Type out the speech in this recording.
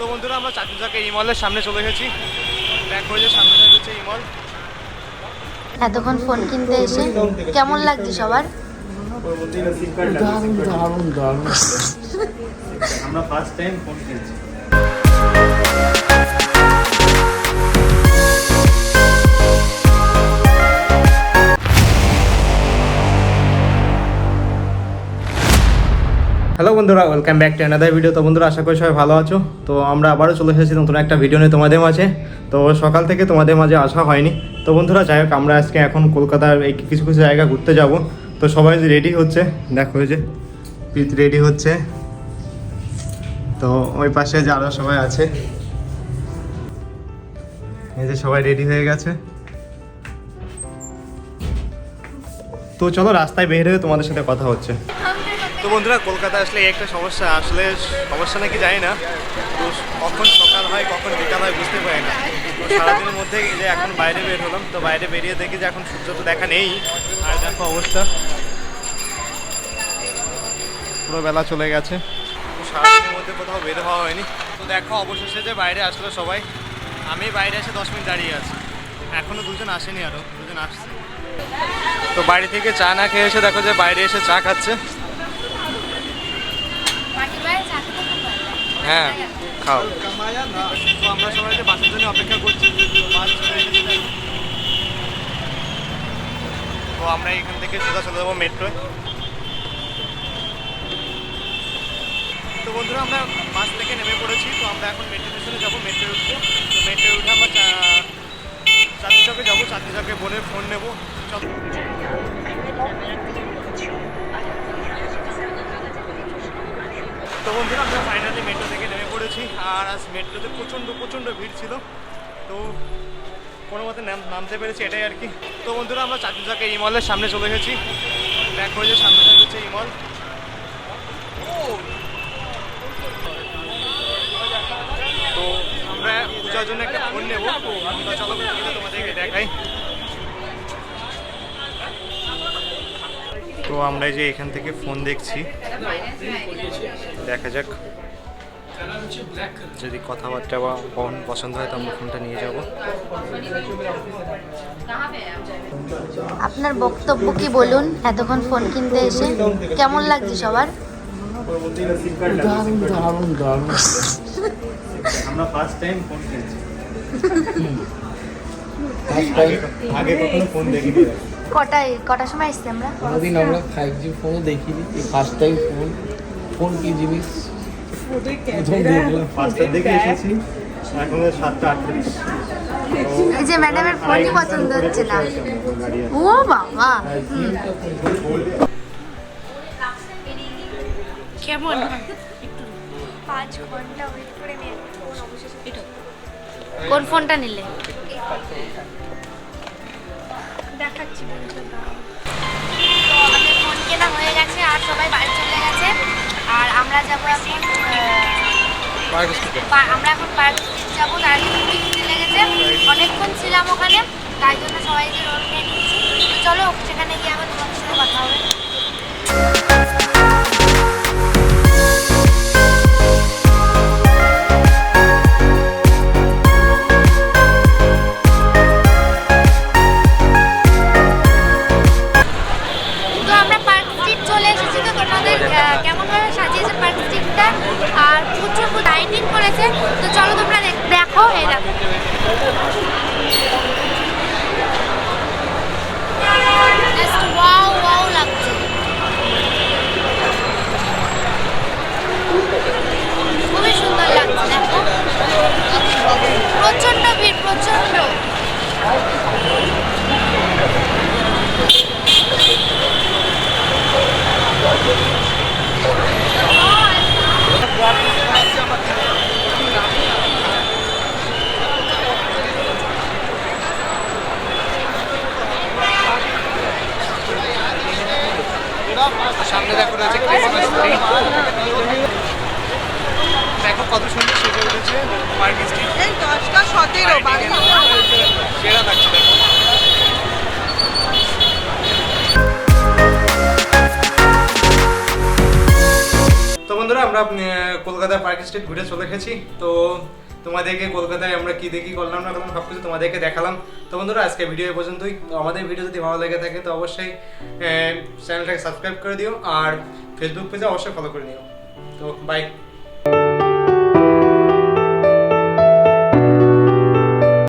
তো বন্ধুরা আমরা চাচুজাকে ইমলের সামনে চলে গেছি। দেখো যে সামনে রয়েছে ইমল। এতক্ষণ ফোন কিনতে এসে কেমন লাগছে সবার? আমরা ফার্স্ট টাইম ফোন কিনছি। হ্যালো বন্ধুরা, welcome back to another video. তো বন্ধুরা আশা করি সবাই ভালো আছো। তো আমরা আবারও চলে এসেছি নতুন একটা ভিডিও নিয়ে তোমাদের মাঝে। তো সকাল থেকে তোমাদের মাঝে আসা হয়নি। তো বন্ধুরা যাই হোক, আমরা আজকে এখন কলকাতার এই কিছু কিছু জায়গা ঘুরতে যাব। তো সবাই রেডি হচ্ছে, দেখো যে প্রীত রেডি হচ্ছে। তো ওই পাশে যে আরও সবাই আছে, এই যে সবাই রেডি হয়ে গেছে। তো চলো রাস্তায় বের হয়ে তোমাদের সাথে কথা হচ্ছে। তো বন্ধুরা কলকাতা আসলে একটা সমস্যা, আসলে সমস্যা নাকি জানি না, তো কখন সকাল হয় কখন বিকাল হয় বুঝতে পারি না। তো সারাদিনের মধ্যে যে এখন বাইরে বের হলাম, তো বাইরে বেরিয়ে দেখি যে এখন সূর্য তো দেখা নেই। আর দেখো অবস্থা, পুরো বেলা চলে গেছে। তো সারাদিনের মধ্যে কোথাও বের হওয়া হয়নি। তো দেখো অবশেষে যে বাইরে আসলো সবাই। আমি বাইরে এসে 10 মিনিট দাঁড়িয়ে আছি, এখনও দুজন আসেনি, আরও দুজন আসছে। তো বাড়ি থেকে চা না খেয়ে এসে দেখো যে বাইরে এসে চা খাচ্ছে। হ্যাঁ খাও। তো আমরা সবাই যে বাসের জন্য অপেক্ষা করছি, তো আমরা এখান থেকে সোজা চলে যাবো মেট্রোয়। তো বন্ধুরা আমরা বাস থেকে নেমে পড়েছি। তো আমরা এখন মেট্রো স্টেশনে যাবো, মেট্রোয় উঠবো। তো মেট্রোয় উঠে আমরা চাঁদনি চকে যাবো, চাঁদনি চকে বোনের ফোন নেবো। তো বন্ধুরা আমরা ফাইনালি মেট্রো থেকে নেমে পড়েছি। আর আজ মেট্রোতে প্রচণ্ড ভিড় ছিল, তো কোনো মতে নামতে পেরেছি, এটাই আর কি। তো বন্ধুরা আমরা চাচুজাকে ইমলের সামনে চলে গেছি। দেখো যে সামনে রয়েছে ইমল। তো আমরা পূজার জন্য একটা ফোন নেবো, তো চলো তোমাদেরকে দেখাই। তো আমরা যে এখান থেকে ফোন দেখছি, দেখা যাক যদি কথাবার্তা বা ফোন পছন্দ হয় তো আমরা ফোনটা নিয়ে যাব। আপনার বক্তব্য কি বলুন? এতক্ষণ ফোন কিনতে এসে কেমন লাগছে সবার? আমরা ফার্স্ট টাইম ফোন কিনছি, আগে কখনো ফোন দেখিনি। কটার সময় এসছি আমরা? কোনোদিন আমরা 5G ফোনও দেখিনি, এই ফার্স্ট টাইম ফোন কি জিনিস ফার্স্টটা দেখে এসেছি। এখন 7:38। এই যে ম্যাডামের ফোনই পছন্দ হচ্ছে না। ও বাবা, কেমন 5 ঘন্টা ওয়েট করে নিয়ে ফোন অবশেষে কোন ফোনটা নিলে? দেখাচ্ছি বন্ধুরা। তো আমাদের ফোন কেনা হয়ে গেছে আর সবাই বাড়ি চলে গেছে। আর আমরা যাবো এখন আমরা এখন পার্ক স্ট্রিট যাবো। তার আগে খুবই খিদে লেগেছে, অনেকক্ষণ ছিলাম ওখানে, তাই জন্য সবাইকে রোল খেয়ে নিচ্ছি। তো চলো সেখানে গিয়ে আবার তোমাদের সাথে কথা হবে। তো আমরা পার্ক স্ট্রিট চলে এসেছি। তো তোমাদের কেমনভাবে সাজিয়েছে পার্ক স্ট্রিটটা, আর প্রচুর লাইটিং করেছে। তো চলো তোমরা দেখো। এই দেখো জাস্ট ওয়াও লাগছে, খুবই সুন্দর লাগছে। দেখো প্রচন্ড ভিড়, প্রচন্ড। সামনে দেখো রয়েছে ক্রিসমাস ট্রি, দেখো কত সুন্দর সেজে উঠেছে পার্ক স্ট্রিট। এই 10টা 17 বাড়ি সেরা লাগছে দেখো। তো বন্ধুরা আমরা আমরা কলকাতার পার্ক স্ট্রিট ঘুরে চলে এসেছি। তো তোমাদেরকে কলকাতায় আমরা কি দেখি করলাম না করলাম সব কিছু তোমাদেরকে দেখালাম। তো বন্ধুরা আজকে ভিডিও এই পর্যন্তই। তো আমাদের ভিডিও যদি ভালো লেগে থাকে তো অবশ্যই চ্যানেলটাকে সাবস্ক্রাইব করে দিও আর ফেসবুক পেজে অবশ্যই ফলো করে নিও। তো বাই।